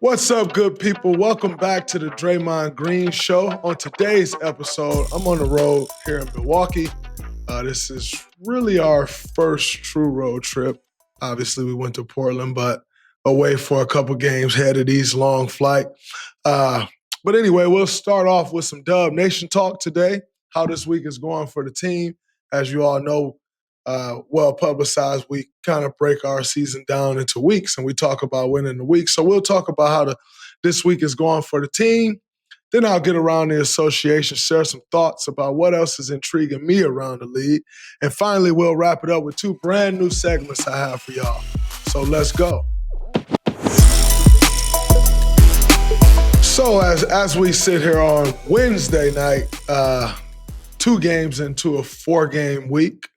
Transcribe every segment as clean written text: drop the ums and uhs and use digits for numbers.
What's up, good people? Welcome back to the Draymond Green Show. On today's episode, I'm on the road here in Milwaukee. This is really our first true road trip. Obviously, we went to Portland, but away for a couple games, headed east, long flight. But anyway, we'll start off with some Dub Nation talk today, how this week is going for the team. As you all know, well publicized, we kind of break our season down into weeks, and we talk about winning the week. So we'll talk about how this week is going for the team. Then I'll get around the association, share some thoughts about what else is intriguing me around the league. And finally, we'll wrap it up with two brand new segments I have for y'all. So let's go. So as we sit here on Wednesday night, 2 games into a 4-game week,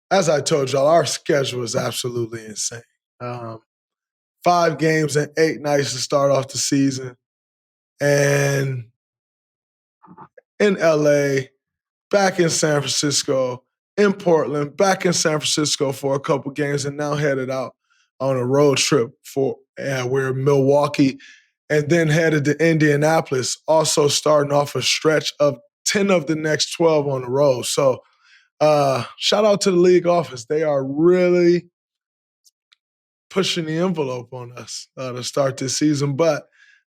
as I told y'all, our schedule is absolutely insane. 5 games and 8 nights to start off the season. And in LA, back in San Francisco, in Portland, back in San Francisco for a couple games, and now headed out on a road trip we're in Milwaukee, and then headed to Indianapolis, also starting off a stretch of 10 of the next 12 on the road. So shout out to the league office. They are really pushing the envelope on us to start this season. But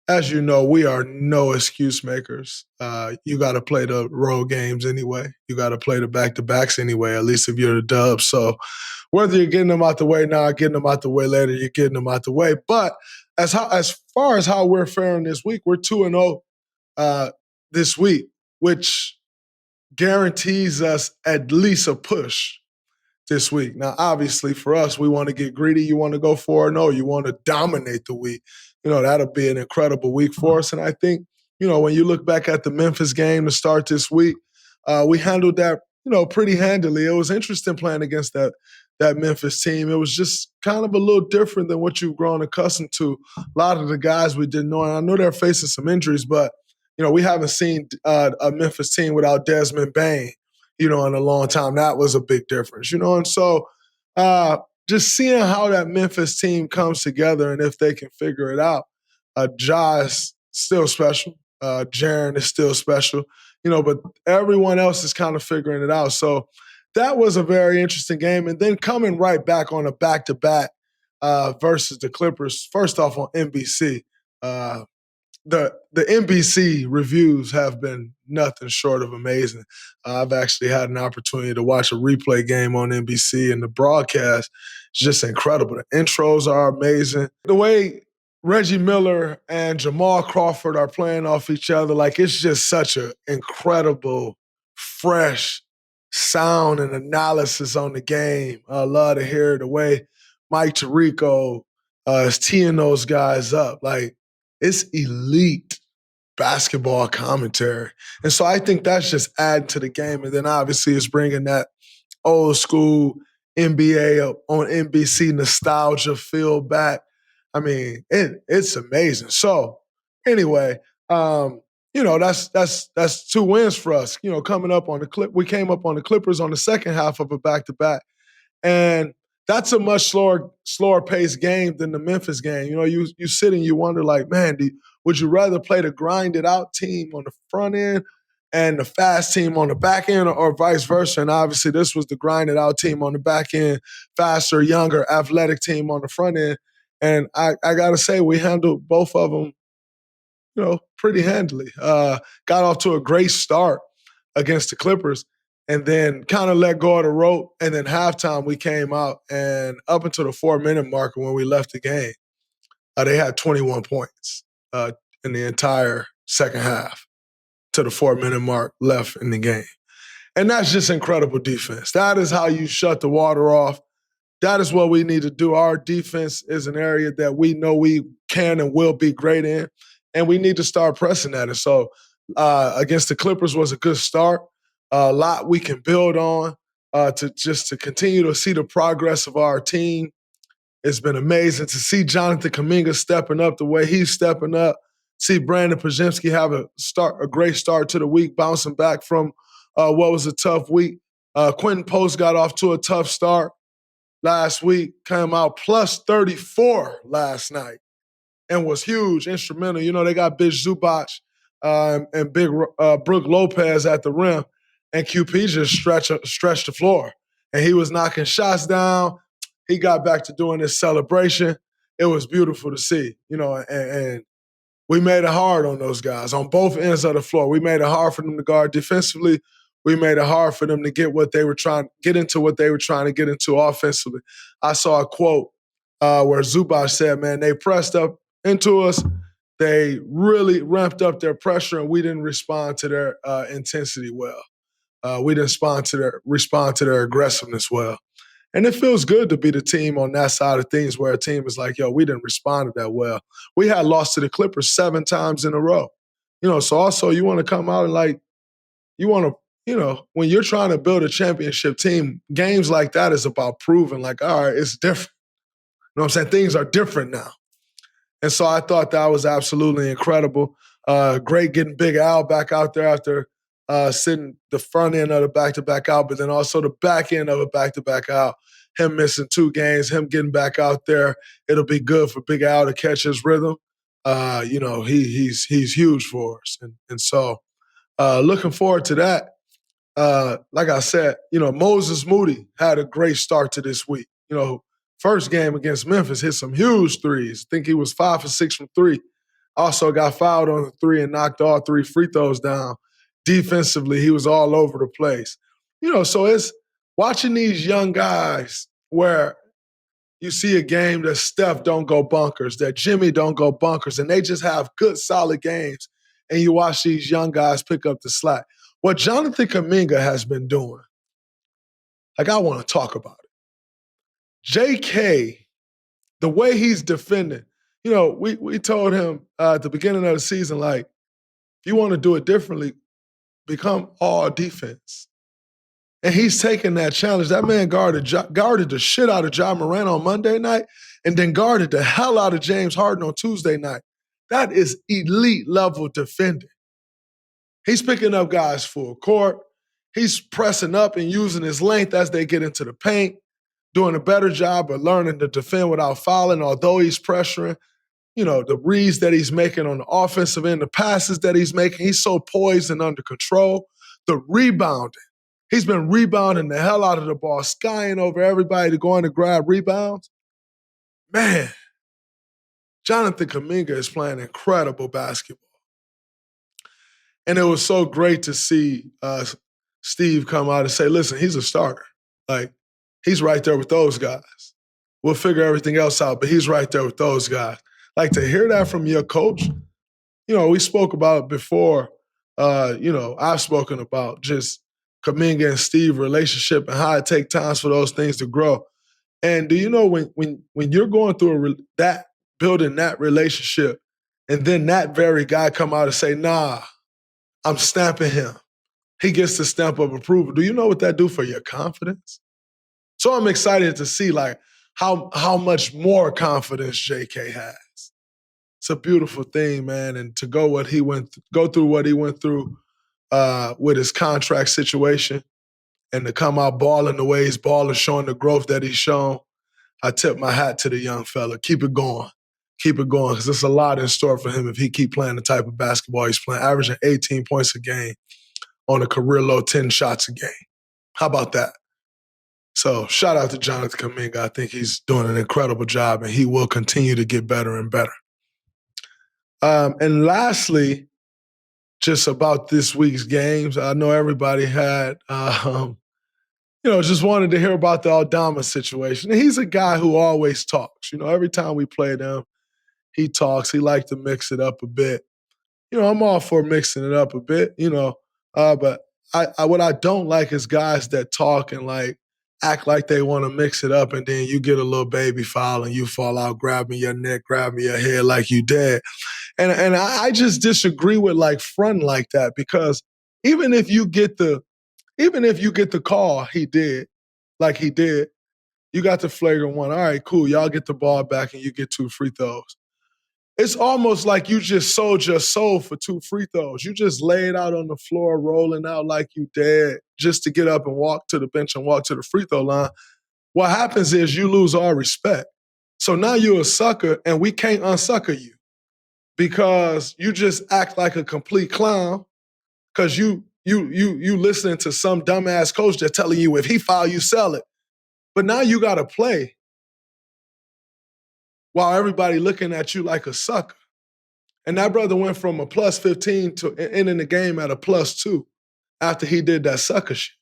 as you know, we are no excuse makers. You got to play the road games anyway. You got to play the back-to-backs anyway, at least if you're the Dubs. So whether you're getting them out the way now or getting them out the way later, you're getting them out the way. But as far as how we're faring this week, we're 2-0 this week, which guarantees us at least a push this week. Now, obviously, for us, we want to get greedy. You want to go 4-0. You want to dominate the week. That'll be an incredible week for us. And I think, when you look back at the Memphis game to start this week, we handled that, pretty handily. It was interesting playing against that Memphis team. It was just kind of a little different than what you've grown accustomed to. A lot of the guys we didn't know, and I know they're facing some injuries, but, we haven't seen a Memphis team without Desmond Bane, in a long time. That was a big difference, And so just seeing how that Memphis team comes together and if they can figure it out. Ja is still special. Jaren is still special, but everyone else is kind of figuring it out. So that was a very interesting game. And then coming right back on a back-to-back versus the Clippers, first off on NBC. The NBC reviews have been nothing short of amazing. I've actually had an opportunity to watch a replay game on NBC, and the broadcast is just incredible. The intros are amazing. The way Reggie Miller and Jamal Crawford are playing off each other, it's just such an incredible, fresh sound and analysis on the game. I love to hear the way Mike Tirico is teeing those guys up. It's elite basketball commentary. And so I think that's just adding to the game. And then obviously it's bringing that old school NBA on NBC nostalgia feel back. I mean, it's amazing. So anyway, that's 2 wins for us. Coming up on the clip, we came up on the Clippers on the second half of a back-to-back. And that's a much slower paced game than the Memphis game. You sit and you wonder, man, would you rather play the grinded out team on the front end and the fast team on the back end, or vice versa? And obviously this was the grinded out team on the back end, faster, younger, athletic team on the front end. And I got to say, we handled both of them, pretty handily. Got off to a great start against the Clippers, and then kind of let go of the rope. And then halftime, we came out, and up until the 4-minute marker when we left the game, they had 21 points in the entire second half to the 4-minute mark left in the game. And that's just incredible defense. That is how you shut the water off. That is what we need to do. Our defense is an area that we know we can and will be great in, and we need to start pressing that. And so against the Clippers was a good start. A lot we can build on to continue to see the progress of our team. It's been amazing to see Jonathan Kuminga stepping up the way he's stepping up. See Brandon Podziemski have a great start to the week, bouncing back from what was a tough week. Quentin Post got off to a tough start last week, came out plus 34 last night. and was huge, instrumental. You know, they got Big Zubac and Big Brook Lopez at the rim, and QP just stretched the floor. And he was knocking shots down. He got back to doing his celebration. It was beautiful to see, you know, and we made it hard on those guys on both ends of the floor. We made it hard for them to guard defensively. We made it hard for them to get what they were trying to get into offensively. I saw a quote where Zubac said, "Man, they pressed up into us. They really ramped up their pressure, and we didn't respond to their intensity well. We didn't respond to their aggressiveness well." And it feels good to be the team on that side of things where a team is like, yo, we didn't respond to that well. We had lost to the Clippers 7 times in a row. You know, so also you want to come out and like, you want to, you know, when you're trying to build a championship team, games like that is about proving like, all right, it's different. You know what I'm saying? Things are different now. And so I thought that was absolutely incredible. Great getting Big Al back out there after sitting the front end of the back-to-back out, but then also the back end of a back-to-back out. Him missing 2 games, him getting back out there. It'll be good for Big Al to catch his rhythm. You know, he's huge for us. And so looking forward to that. Like I said, you know, Moses Moody had a great start to this week. You know, first game against Memphis, hit some huge threes. I think he was 5 for 6 from 3. Also got fouled on the 3 and knocked all 3 free throws down. Defensively, he was all over the place. You know, so it's watching these young guys where you see a game that Steph don't go bunkers, that Jimmy don't go bunkers, and they just have good, solid games. And you watch these young guys pick up the slack. What Jonathan Kuminga has been doing, like I want to talk about it. JK, the way he's defending, you know, we told him at the beginning of the season, like, if you want to do it differently, become all defense. And he's taking that challenge. That man guarded the shit out of Ja Morant on Monday night and then guarded the hell out of James Harden on Tuesday night. That is elite level defending. He's picking up guys full court. He's pressing up and using his length as they get into the paint, doing a better job of learning to defend without fouling, although he's pressuring. You know, the reads that he's making on the offensive end, the passes that he's making, he's so poised and under control. The rebounding. He's been rebounding the hell out of the ball, skying over everybody to go in to grab rebounds. Man, Jonathan Kuminga is playing incredible basketball. And it was so great to see Steve come out and say, listen, he's a starter. Like, he's right there with those guys. We'll figure everything else out, but he's right there with those guys. Like, to hear that from your coach, you know, we spoke about it before. You know, I've spoken about just Kuminga and Steve relationship and how it takes times for those things to grow. And do you know when you're going through building that relationship, and then that very guy come out and say, nah, I'm stamping him. He gets the stamp of approval. Do you know what that do for your confidence? So I'm excited to see like how much more confidence JK has. It's a beautiful thing, man. And to go through what he went through with his contract situation and to come out balling the way he's balling, showing the growth that he's shown, I tip my hat to the young fella. Keep it going. Keep it going, because there's a lot in store for him if he keep playing the type of basketball he's playing, averaging 18 points a game on a career low 10 shots a game. How about that? So shout out to Jonathan Kuminga. I think he's doing an incredible job, and he will continue to get better and better. And lastly, just about this week's games, I know everybody had, just wanted to hear about the Aldama situation. And he's a guy who always talks. You know, every time we play them, he talks. He likes to mix it up a bit. You know, I'm all for mixing it up a bit, but what I don't like is guys that talk and like act like they want to mix it up, and then you get a little baby foul and you fall out grabbing your neck, grabbing your head like you dead. And I just disagree with like fronting like that, because even if you get the call he did, you got the flagrant one. All right, cool. Y'all get the ball back and you get 2 free throws. It's almost like you just sold your soul for 2 free throws. You just laid out on the floor, rolling out like you dead, just to get up and walk to the bench and walk to the free throw line. What happens is you lose all respect. So now you're a sucker, and we can't unsucker you. because you just act like a complete clown because you listening to some dumbass coach that's telling you if he foul, you sell it. But now you got to play while everybody looking at you like a sucker. And that brother went from a plus 15 to ending the game at a plus 2 after he did that sucker shit.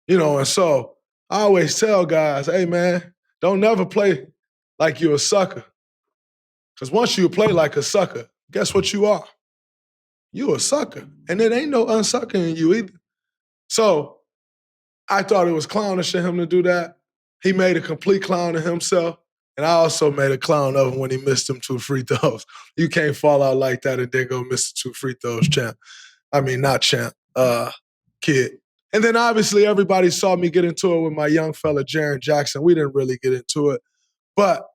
And so I always tell guys, hey, man, don't never play like you're a sucker. Because once you play like a sucker, guess what you are? You a sucker. And there ain't no unsucker in you either. So I thought it was clownish of him to do that. He made a complete clown of himself. And I also made a clown of him when he missed them 2 free throws. You can't fall out like that and then go miss the 2 free throws, champ. I mean, not champ, kid. And then obviously everybody saw me get into it with my young fella, Jaren Jackson. We didn't really get into it. But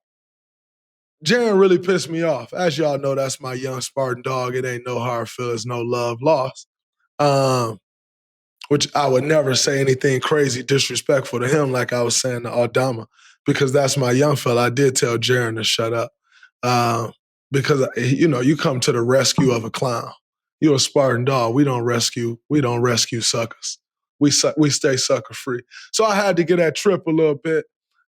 Jaren really pissed me off. As y'all know, that's my young Spartan dog. It ain't no hard feelings, no love lost. Which I would never say anything crazy disrespectful to him like I was saying to Aldama, because that's my young fella. I did tell Jaren to shut up because, you come to the rescue of a clown. You're a Spartan dog. We don't rescue suckers. We stay sucker free. So I had to get that trip a little bit.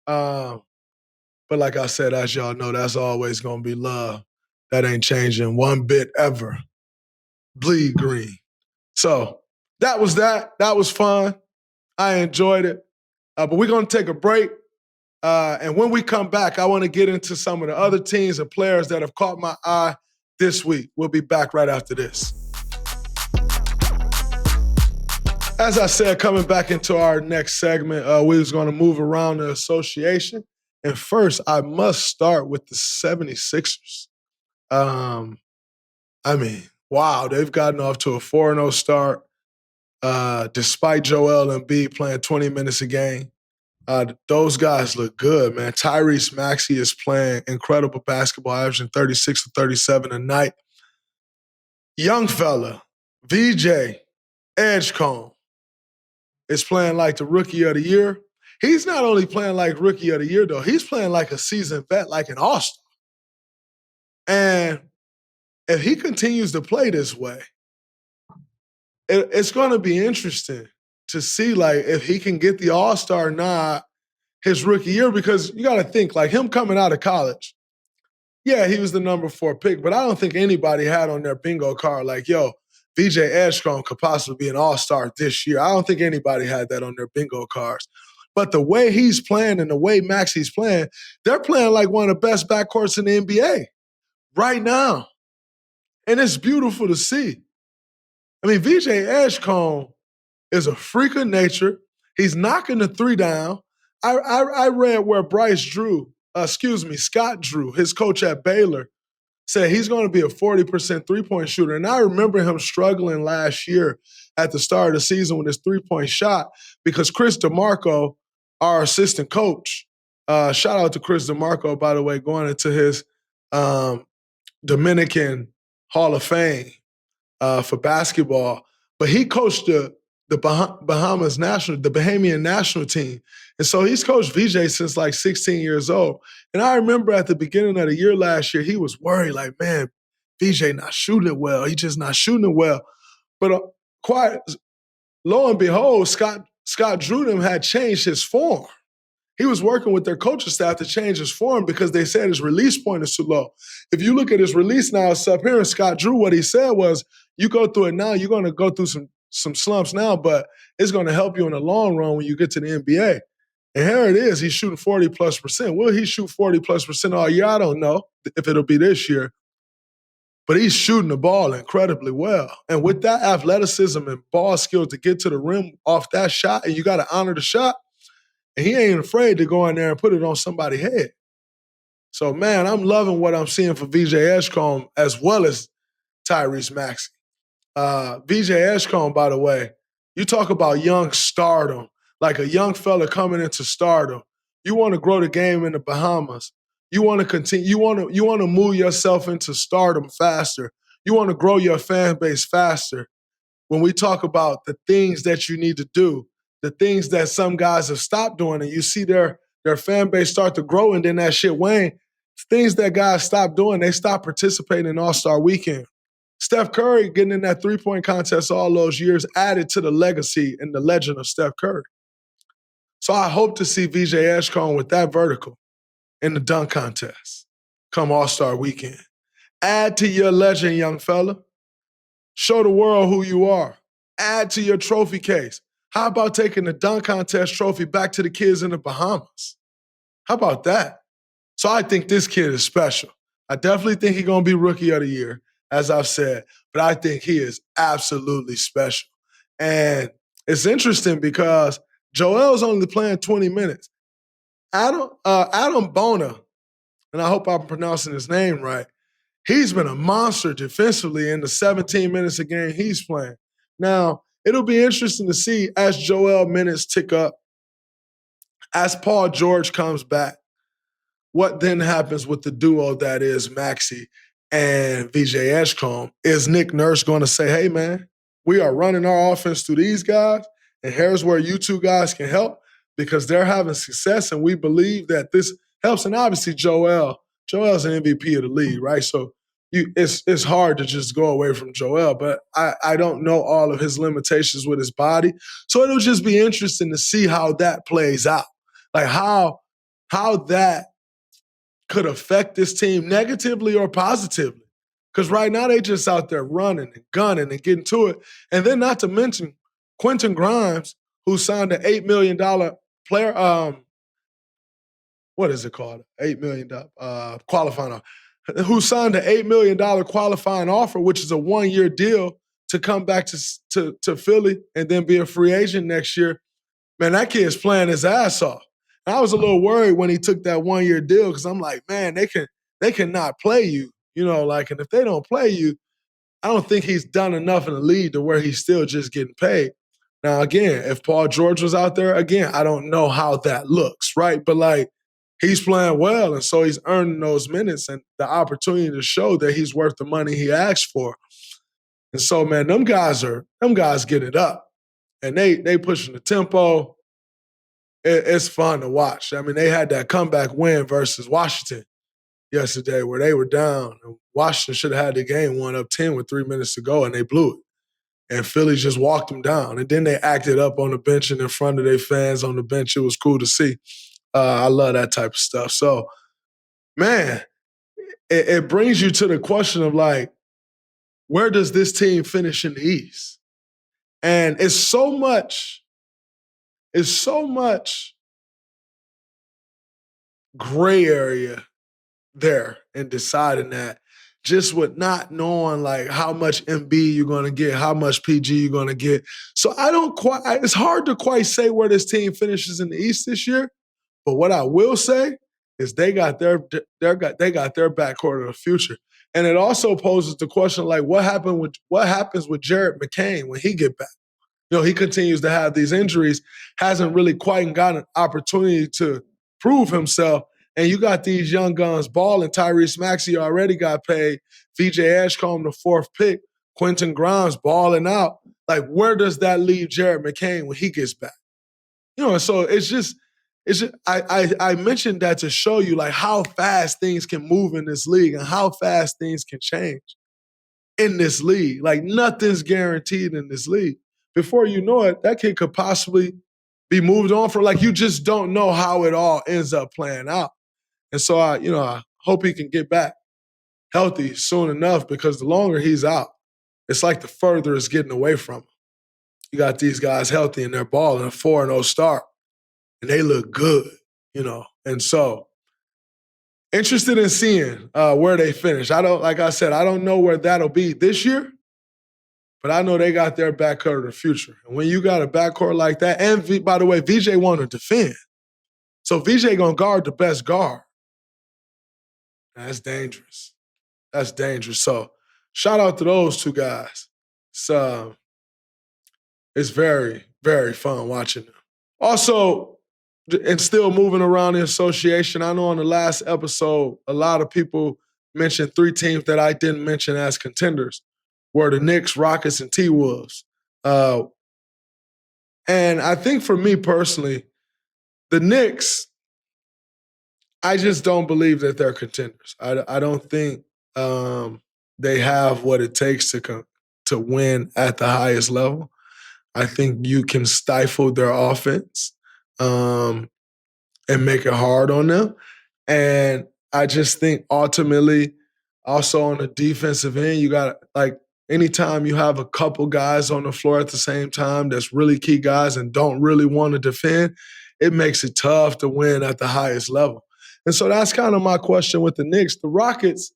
But like I said, as y'all know, that's always going to be love. That ain't changing one bit ever. Bleed green. So that was that. That was fun. I enjoyed it. But we're going to take a break. And when we come back, I want to get into some of the other teams and players that have caught my eye this week. We'll be back right after this. As I said, coming back into our next segment, we was going to move around the association. And first, I must start with the 76ers. Wow, they've gotten off to a 4-0 start despite Joel Embiid playing 20 minutes a game. Those guys look good, man. Tyrese Maxey is playing incredible basketball, averaging 36 to 37 a night. Young fella, VJ Edgecombe, is playing like the rookie of the year. He's not only playing like rookie of the year, though. He's playing like a seasoned vet, like an all-star. And if he continues to play this way, it's going to be interesting to see, like, if he can get the all-star nod his rookie year, because you got to think, like, him coming out of college, yeah, he was the number 4 pick, but I don't think anybody had on their bingo card like, yo, VJ Edgecombe could possibly be an all-star this year. I don't think anybody had that on their bingo cards. But the way he's playing and the way Maxey's playing, they're playing like one of the best backcourts in the NBA right now. And it's beautiful to see. I mean, VJ Edgecombe is a freak of nature. He's knocking the 3 down. I read where Scott Drew, his coach at Baylor, said he's going to be a 40% three-point shooter. And I remember him struggling last year at the start of the season with his three-point shot because Chris DeMarco, our assistant coach, shout out to Chris DeMarco, by the way, going into his Dominican Hall of Fame for basketball. But he coached the Bahamian national team. And so he's coached VJ since like 16 years old. And I remember at the beginning of the year last year, he was worried, like, man, VJ not shooting it well. He just not shooting it well. But lo and behold, Scott Drew had changed his form. He was working with their coaching staff to change his form because they said his release point is too low. If you look at his release now, it's up here. And Scott Drew, what he said was, you go through it now, you're going to go through some slumps now, but it's going to help you in the long run when you get to the NBA. And here it is. He's shooting 40+%. Will he shoot 40+% all year? I don't know if it'll be this year. But he's shooting the ball incredibly well. And with that athleticism and ball skills to get to the rim off that shot, and you got to honor the shot, and he ain't afraid to go in there and put it on somebody's head. So, man, I'm loving what I'm seeing for VJ Edgecombe as well as Tyrese Maxey. VJ Edgecombe, by the way, you talk about young stardom, like a young fella coming into stardom. You want to grow the game in the Bahamas. You want to continue. You want to move yourself into stardom faster. You want to grow your fan base faster. When we talk about the things that you need to do, the things that some guys have stopped doing, and you see their fan base start to grow, and then that shit wane. things that guys stop doing. They stop participating in All-Star Weekend. Steph Curry getting in that three-point contest all those years added to the legacy and the legend of Steph Curry. So I hope to see VJ Edgecombe with that vertical in the dunk contest come All-Star Weekend. Add to your legend, young fella. Show the world who you are. Add to your trophy case. How about taking the dunk contest trophy back to the kids in the Bahamas? How about that? So I think this kid is special. I definitely think he's going to be Rookie of the Year, as I've said, but I think he is absolutely special. And it's interesting because Joel's only playing 20 minutes. Adam Bona, and I hope I'm pronouncing his name right, he's been a monster defensively in the 17 minutes a game he's playing. Now, it'll be interesting to see as Joel minutes tick up, as Paul George comes back, what then happens with the duo that is Maxey and VJ Edgecombe? Is Nick Nurse going to say, hey, man, we are running our offense through these guys, and here's where you two guys can help because they're having success, and we believe that this helps. And obviously, Joel's an MVP of the league, right? So it's hard to just go away from Joel, but I don't know all of his limitations with his body. So it'll just be interesting to see how that plays out, like how that could affect this team negatively or positively. Because right now they just out there running and gunning and getting to it. And then not to mention Quentin Grimes, who signed an $8 million player, what is it called? $8 million qualifying offer. Who signed an $8 million qualifying offer, which is a one-year deal to come back to Philly and then be a free agent next year. Man, that kid's playing his ass off. And I was a little worried when he took that one-year deal because I'm like, man, they cannot play you, and if they don't play you, I don't think he's done enough in the league to where he's still just getting paid. Now, again, if Paul George was out there, again, I don't know how that looks, right? But he's playing well, and so he's earning those minutes and the opportunity to show that he's worth the money he asked for. And so, man, them guys get it up. And they pushing the tempo. It's fun to watch. I mean, they had that comeback win versus Washington yesterday where they were down. And Washington should have had the game won up 10 with 3 minutes to go, and they blew it. And Philly just walked them down. And then they acted up on the bench and in front of their fans on the bench. It was cool to see. I love that type of stuff. So, man, it brings you to the question of, where does this team finish in the East? And it's so much gray area there in deciding that, just with not knowing how much MB you're going to get, how much PG you're going to get. So it's hard to quite say where this team finishes in the East this year. But what I will say is they got their backcourt of the future. And it also poses the question, what happens with Jared McCain when he get back? He continues to have these injuries, hasn't really quite gotten an opportunity to prove himself. And you got these young guns balling. Tyrese Maxey already got paid. VJ Edgecombe, the fourth pick. Quentin Grimes balling out. Where does that leave Jared McCain when he gets back? So it's just I mentioned that to show you how fast things can move in this league and how fast things can change in this league. Nothing's guaranteed in this league. Before you know it, that kid could possibly be moved on from. You just don't know how it all ends up playing out. And so I hope he can get back healthy soon enough, because the longer he's out, it's the further it's getting away from him. You got these guys healthy and they're balling a 4-0 start, and they look good, And so interested in seeing where they finish. I don't know where that'll be this year, but I know they got their backcourt of the future. And when you got a backcourt like that, and by the way, VJ want to defend. So VJ going to guard the best guard. That's dangerous. That's dangerous. So shout out to those two guys. It's very, very fun watching them. Also, and still moving around the association, I know on the last episode, a lot of people mentioned 3 teams that I didn't mention as contenders were the Knicks, Rockets, and T-Wolves. And I think for me personally, the Knicks, I just don't believe that they're contenders. I don't think they have what it takes to win at the highest level. I think you can stifle their offense and make it hard on them. And I just think ultimately, also on the defensive end, you got like anytime you have a couple guys on the floor at the same time that's really key guys and don't really want to defend, it makes it tough to win at the highest level. And so that's kind of my question with the Knicks. The Rockets,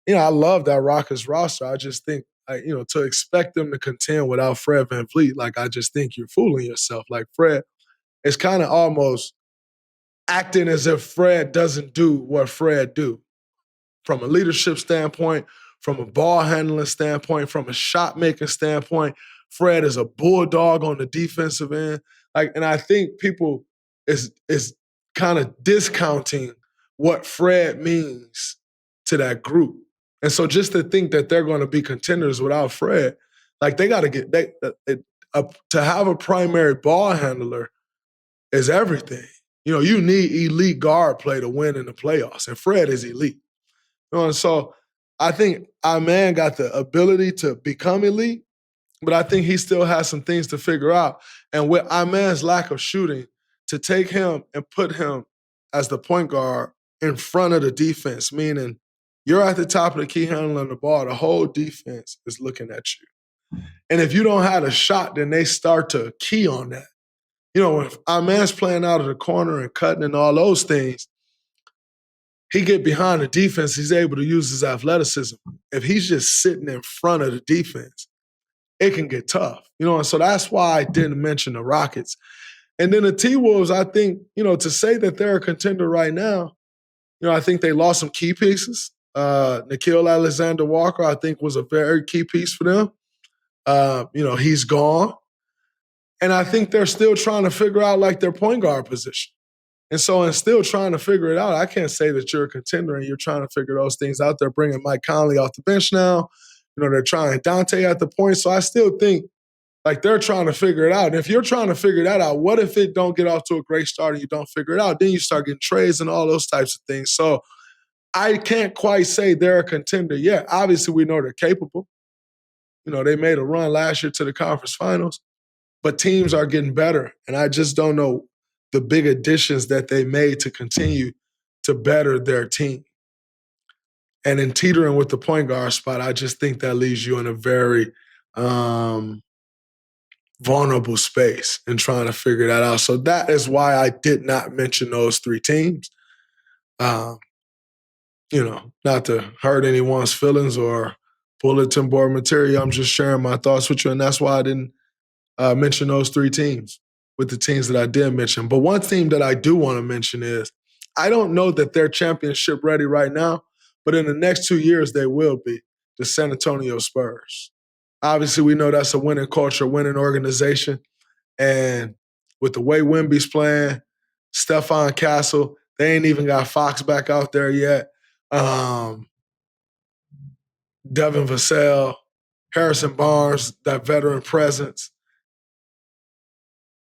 I love that Rockets roster. I just think, to expect them to contend without Fred VanVleet, like I just think you're fooling yourself. Like Fred, it's kind of almost acting as if Fred doesn't do what Fred do from a leadership standpoint, from a ball handling standpoint, from a shot making standpoint. Fred is a bulldog on the defensive end. And I think people is kind of discounting what Fred means to that group. And so just to think that they're going to be contenders without Fred, like they got to get to have a primary ball handler is everything. You need elite guard play to win in the playoffs, and Fred is elite. And so I think our man got the ability to become elite, but I think he still has some things to figure out. And with our man's lack of shooting, to take him and put him as the point guard in front of the defense, meaning you're at the top of the key handling the ball, the whole defense is looking at you. And if you don't have a shot, then they start to key on that. If our man's playing out of the corner and cutting and all those things, he get behind the defense, he's able to use his athleticism. If he's just sitting in front of the defense, it can get tough. And so that's why I didn't mention the Rockets. And then the T-Wolves, I think, to say that they're a contender right now, I think they lost some key pieces. Nickeil Alexander-Walker, I think, was a very key piece for them. He's gone. And I think they're still trying to figure out, their point guard position. And so in still trying to figure it out, I can't say that you're a contender and you're trying to figure those things out. They're bringing Mike Conley off the bench now. They're trying Dante at the point. So I still think, they're trying to figure it out. And if you're trying to figure that out, what if it don't get off to a great start and you don't figure it out? Then you start getting trades and all those types of things. So I can't quite say they're a contender yet. Obviously, we know they're capable. They made a run last year to the conference finals. But teams are getting better, and I just don't know the big additions that they made to continue to better their team. And in teetering with the point guard spot, I just think that leaves you in a very vulnerable space in trying to figure that out. So that is why I did not mention those three teams. Not to hurt anyone's feelings or bulletin board material. I'm just sharing my thoughts with you, and that's why I didn't mention those three teams with the teams that I did mention. But one team that I do want to mention is, I don't know that they're championship ready right now, but in the next 2 years they will be, the San Antonio Spurs. Obviously, we know that's a winning culture, winning organization. And with the way Wemby's playing, Stephon Castle, they ain't even got Fox back out there yet. Devin Vassell, Harrison Barnes, that veteran presence.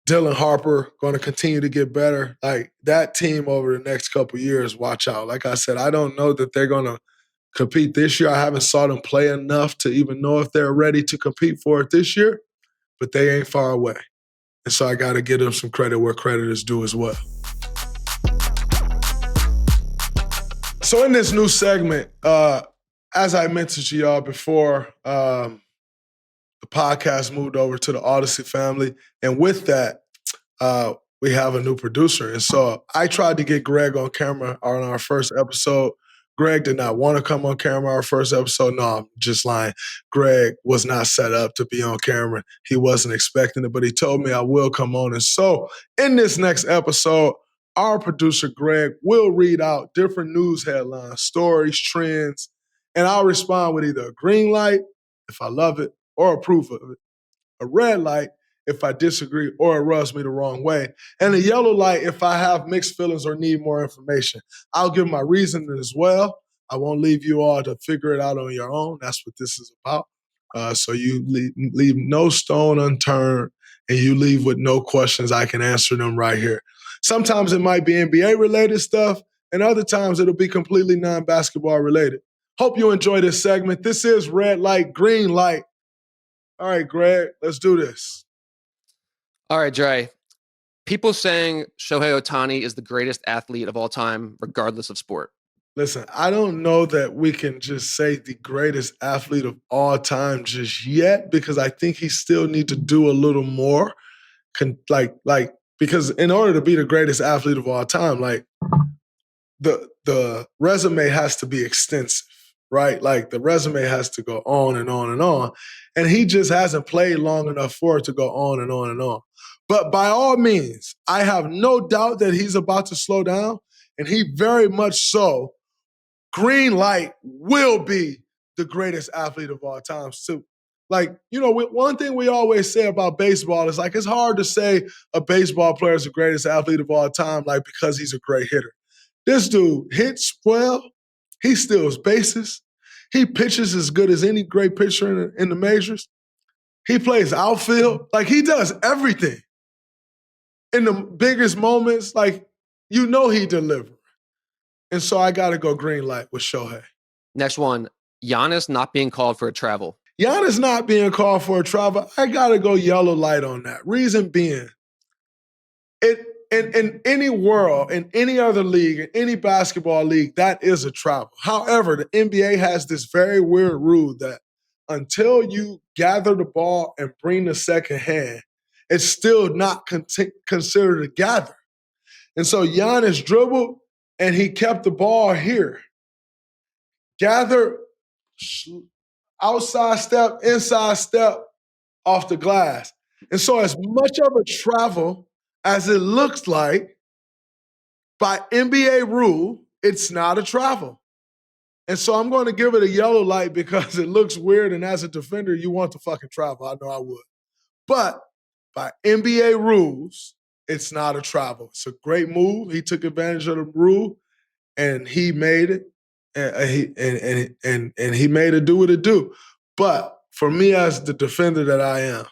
Dylan Harper going to continue to get better. That team over the next couple of years, watch out. Like I said, I don't know that they're going to compete this year. I haven't saw them play enough to even know if they're ready to compete for it this year, but they ain't far away. And so I got to give them some credit where credit is due as well. So in this new segment, as I mentioned to y'all before, the podcast moved over to the Odyssey family. And with that, we have a new producer. And so I tried to get Greg on camera on our first episode. Greg did not want to come on camera our first episode. No, I'm just lying. Greg was not set up to be on camera. He wasn't expecting it, but he told me I will come on. And so in this next episode, our producer, Greg, will read out different news headlines, stories, trends, and I'll respond with either a green light, if I love it, or approve of it, a red light if I disagree or it rubs me the wrong way, and a yellow light if I have mixed feelings or need more information. I'll give my reasoning as well. I won't leave you all to figure it out on your own. That's what this is about. So you leave no stone unturned, and you leave with no questions. I can answer them right here. Sometimes it might be NBA-related stuff, and other times it'll be completely non-basketball related. Hope you enjoy this segment. This is Red Light, Green Light. All right, Greg, let's do this. All right, Dre. People saying Shohei Ohtani is the greatest athlete of all time, regardless of sport. Listen, I don't know that we can just say the greatest athlete of all time just yet, because I think he still needs to do a little more. Because in order to be the greatest athlete of all time, like the resume has to be extensive, right? Like the resume has to go on and on and on. And he just hasn't played long enough for it to go on and on and on. But by all means, I have no doubt that he's about to slow down, and he very much so. Green light will be the greatest athlete of all time. So, one thing we always say about baseball is it's hard to say a baseball player is the greatest athlete of all time, because he's a great hitter. This dude hits well. He steals bases. He pitches as good as any great pitcher in the majors. He plays outfield. He does everything. In the biggest moments, he delivers. And so I got to go green light with Shohei. Next one, Giannis not being called for a travel. Giannis not being called for a travel, I got to go yellow light on that. Reason being, in any world, in any other league, in any basketball league, that is a travel. However, the NBA has this very weird rule that until you gather the ball and bring the second hand, it's still not considered a gather. And so Giannis dribbled, and he kept the ball here. Gather, outside step, inside step, off the glass. And so as much of a travel as it looks like, by NBA rule, it's not a travel. And so I'm going to give it a yellow light because it looks weird, and as a defender, you want to fucking travel. I know I would. But by NBA rules, it's not a travel. It's a great move. He took advantage of the rule, and he made it, and he made it do what it do. But for me, as the defender that I am,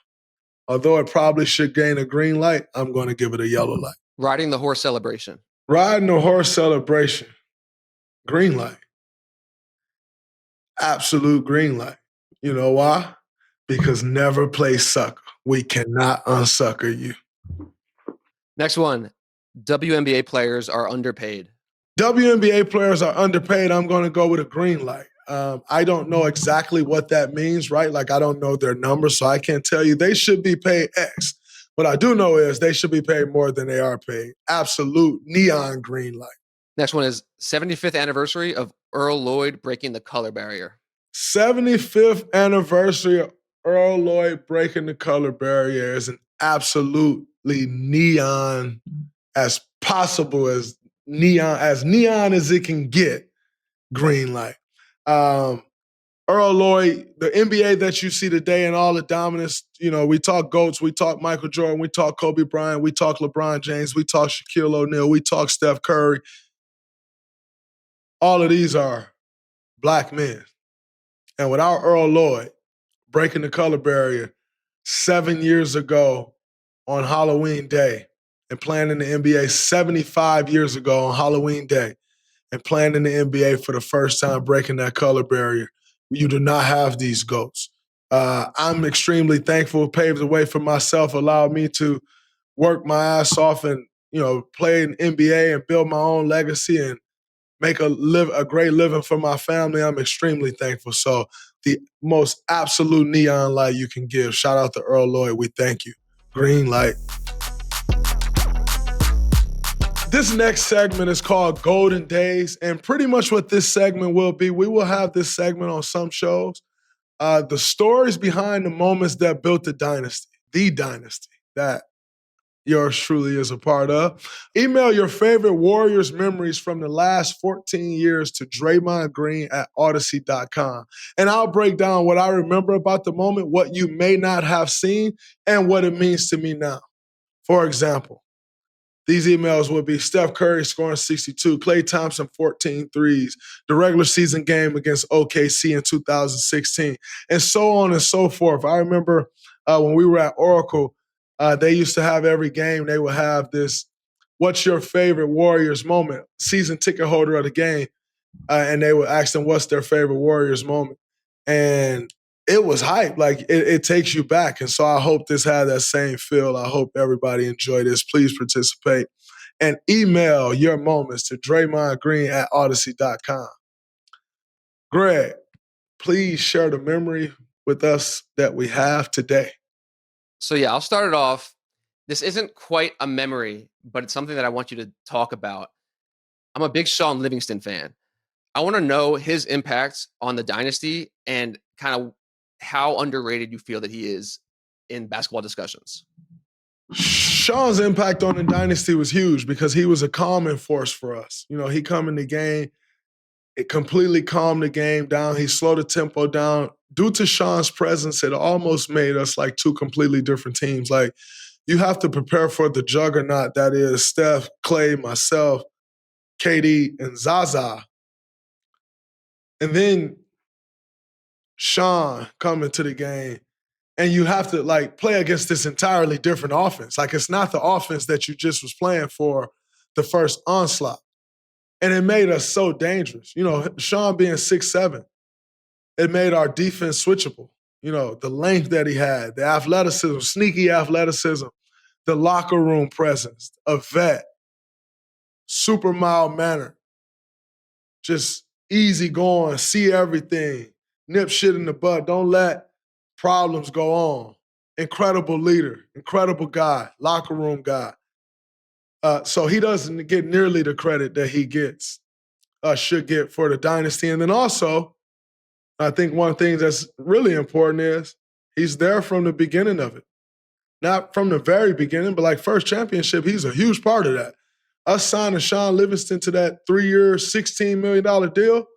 although it probably should gain a green light, I'm going to give it a yellow light. Riding the horse celebration. Riding the horse celebration. Green light. Absolute green light. You know why? Because never play sucker. We cannot unsucker you. Next one. WNBA players are underpaid. WNBA players are underpaid. I'm going to go with a green light. I don't know exactly what that means, right? I don't know their numbers, so I can't tell you they should be paid X. What I do know is they should be paid more than they are paid. Absolute neon green light. Next one is 75th anniversary of Earl Lloyd breaking the color barrier. 75th anniversary of Earl Lloyd breaking the color barrier is an absolutely neon, as possible as neon as it can get, green light. Earl Lloyd, the NBA that you see today and all the dominance, we talk GOATs, we talk Michael Jordan, we talk Kobe Bryant, we talk LeBron James, we talk Shaquille O'Neal, we talk Steph Curry. All of these are black men. And without Earl Lloyd breaking the color barrier 7 years ago on Halloween Day and playing in the NBA 75 years ago on Halloween Day and playing in the NBA for the first time, breaking that color barrier, you do not have these GOATs. I'm extremely thankful. It paved the way for myself, allowed me to work my ass off and, play in NBA and build my own legacy and make a great living for my family. I'm extremely thankful. So the most absolute neon light you can give. Shout out to Earl Lloyd. We thank you. Green light. This next segment is called Golden Days, and pretty much what this segment will be, we will have this segment on some shows. The stories behind the moments that built the dynasty that yours truly is a part of. Email your favorite Warriors memories from the last 14 years to DraymondGreen@Odyssey.com. And I'll break down what I remember about the moment, what you may not have seen, and what it means to me now. For example, these emails would be Steph Curry scoring 62, Klay Thompson 14 threes, the regular season game against OKC in 2016, and so on and so forth. I remember when we were at Oracle, they used to have every game, they would have this, what's your favorite Warriors moment? Season ticket holder of the game. And they would ask them what's their favorite Warriors moment. And it was hype. Like, it takes you back. And so I hope this had that same feel. I hope everybody enjoyed this. Please participate. And email your moments to DraymondGreen@Odyssey.com. Greg, please share the memory with us that we have today. So yeah, I'll start it off. This isn't quite a memory, but it's something that I want you to talk about. I'm a big Sean Livingston fan. I want to know his impact on the dynasty and kind of how underrated you feel that he is in basketball discussions. Sean's impact on the dynasty was huge because he was a calming force for us. You know, he come in the game, it completely calmed the game down. He slowed the tempo down. Due to Sean's presence, it almost made us like two completely different teams. Like, you have to prepare for the juggernaut that is Steph, Clay, myself, KD, and Zaza. And then Sean coming to the game, and you have to like play against this entirely different offense. Like, it's not the offense that you just was playing for the first onslaught. And it made us so dangerous. You know, Sean being 6'7", it made our defense switchable. You know, the length that he had, the athleticism, sneaky athleticism, the locker room presence, a vet, super mild manner, just easy going, see everything, nip shit in the bud, don't let problems go on. Incredible leader, incredible guy, locker room guy. So he doesn't get nearly the credit that he should get for the dynasty. And then also, I think one thing that's really important is he's there from the beginning of it. Not from the very beginning, but like first championship, he's a huge part of that. Us signing Sean Livingston to that 3-year, $16 million deal,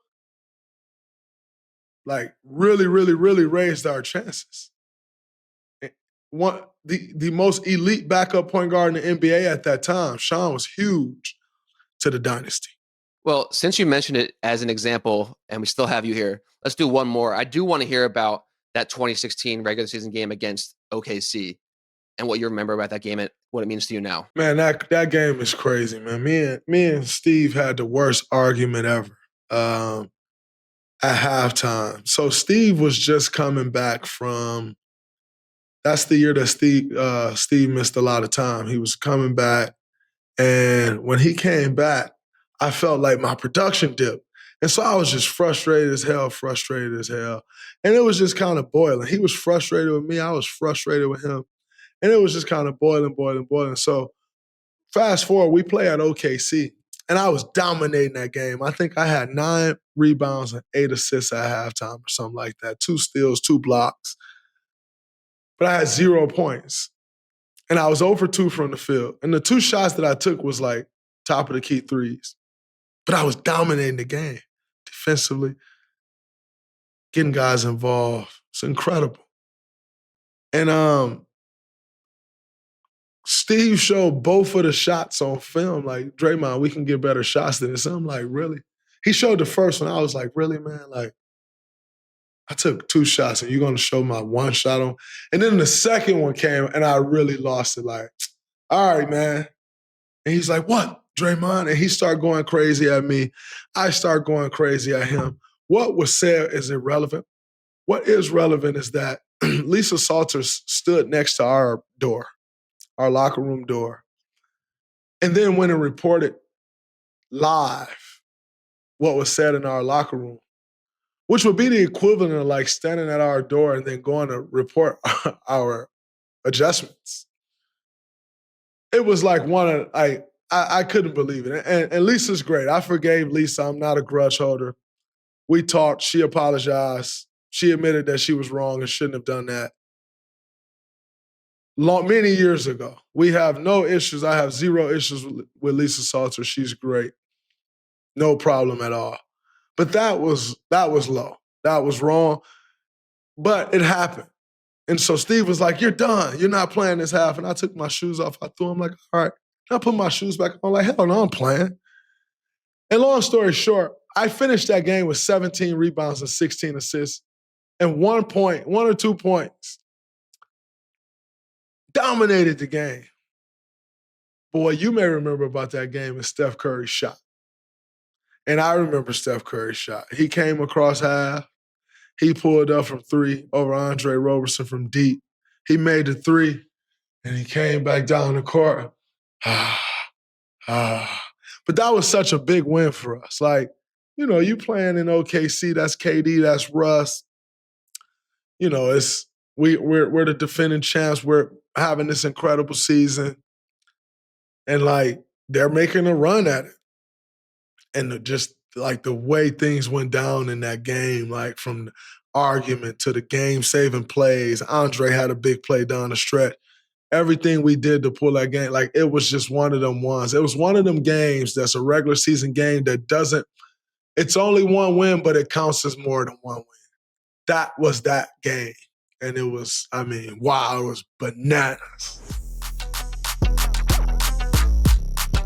like really, really, really raised our chances. The most elite backup point guard in the NBA at that time, Sean was huge to the dynasty. Well, since you mentioned it as an example, and we still have you here, let's do one more. I do want to hear about that 2016 regular season game against OKC and what you remember about that game and what it means to you now. Man, that game is crazy, man. Me and Steve had the worst argument ever at halftime. So Steve was just coming back from. That's the year that Steve missed a lot of time. He was coming back, and when he came back, I felt like my production dipped. And so I was just frustrated as hell. And it was just kind of boiling. He was frustrated with me. I was frustrated with him. And it was just kind of boiling. So fast forward, we play at OKC, and I was dominating that game. I think I had 9 rebounds and 8 assists at halftime or something like that. 2 steals, 2 blocks. But I had 0 points. And I was 0 for 2 from the field. And the 2 shots that I took was like top of the key threes. But I was dominating the game defensively, getting guys involved. It's incredible. And Steve showed both of the shots on film, like, Draymond, we can get better shots than this. And I'm like, really? He showed the first one. I was like, really, man? Like, I took 2 shots and you're going to show my 1 shot on? And then the second one came and I really lost it. Like, all right, man. And he's like, what, Draymond? And he started going crazy at me. I start going crazy at him. What was said is irrelevant. What is relevant is that Lisa Salters stood next to our door, our locker room door, and then went and reported live what was said in our locker room, which would be the equivalent of like standing at our door and then going to report our adjustments. It was like I couldn't believe it. And Lisa's great. I forgave Lisa. I'm not a grudge holder. We talked. She apologized. She admitted that she was wrong and shouldn't have done that. Many years ago. We have no issues. I have 0 issues with Lisa Salter. She's great. No problem at all. But that was low. That was wrong. But it happened. And so Steve was like, you're done. You're not playing this half. And I took my shoes off. I threw them like, all right. And I put my shoes back on. Like, hell no, I'm playing. And long story short, I finished that game with 17 rebounds and 16 assists and 1 point, 1 or 2 points. Dominated the game. But what you may remember about that game is Steph Curry's shot. And I remember Steph Curry's shot. He came across half. He pulled up from three over Andre Roberson from deep. He made the three, and he came back down the court. But that was such a big win for us. Like, you know, you playing in OKC, that's KD, that's Russ. You know, we're the defending champs. We're having this incredible season. And like, they're making a run at it. And just like the way things went down in that game, like from the argument to the game-saving plays, Andre had a big play down the stretch. Everything we did to pull that game, like it was just one of them ones. It was one of them games that's a regular season game that doesn't, it's only one win, but it counts as more than one win. That was that game. And it was, I mean, wow, it was bananas.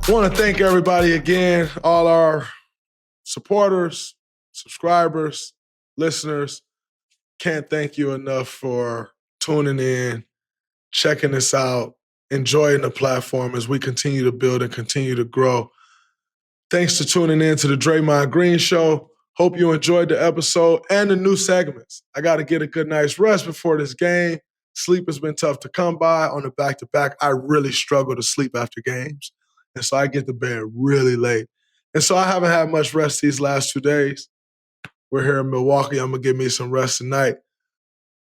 I want to thank everybody again, all our supporters, subscribers, listeners. Can't thank you enough for tuning in, checking us out, enjoying the platform as we continue to build and continue to grow. Thanks for tuning in to the Draymond Green Show. Hope you enjoyed the episode and the new segments. I got to get a good night's rest before this game. Sleep has been tough to come by on the back-to-back. I really struggle to sleep after games. And so I get to bed really late. And so I haven't had much rest these last 2 days. We're here in Milwaukee. I'm going to give me some rest tonight.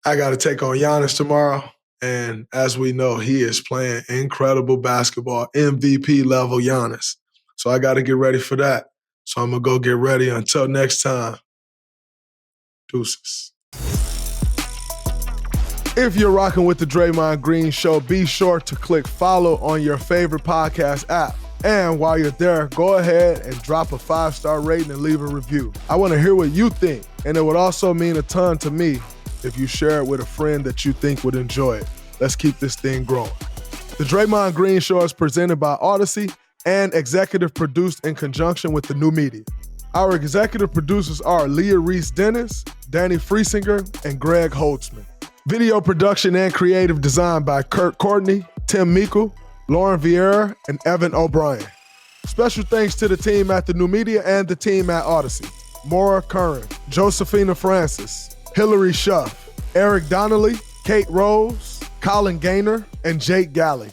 I got to take on Giannis tomorrow. And as we know, he is playing incredible basketball, MVP level Giannis. So I got to get ready for that. So I'm going to go get ready. Until next time, deuces. If you're rocking with the Draymond Green Show, be sure to click follow on your favorite podcast app. And while you're there, go ahead and drop a 5-star rating and leave a review. I want to hear what you think. And it would also mean a ton to me if you share it with a friend that you think would enjoy it. Let's keep this thing growing. The Draymond Green Show is presented by Odyssey and executive produced in conjunction with the New Media. Our executive producers are Leah Reese-Dennis, Danny Friesinger, and Greg Holtzman. Video production and creative design by Kurt Courtney, Tim Meikle, Lauren Vieira, and Evan O'Brien. Special thanks to the team at the New Media and the team at Odyssey. Maura Curran, Josephina Francis, Hillary Schuff, Eric Donnelly, Kate Rose, Colin Gaynor, and Jake Galley.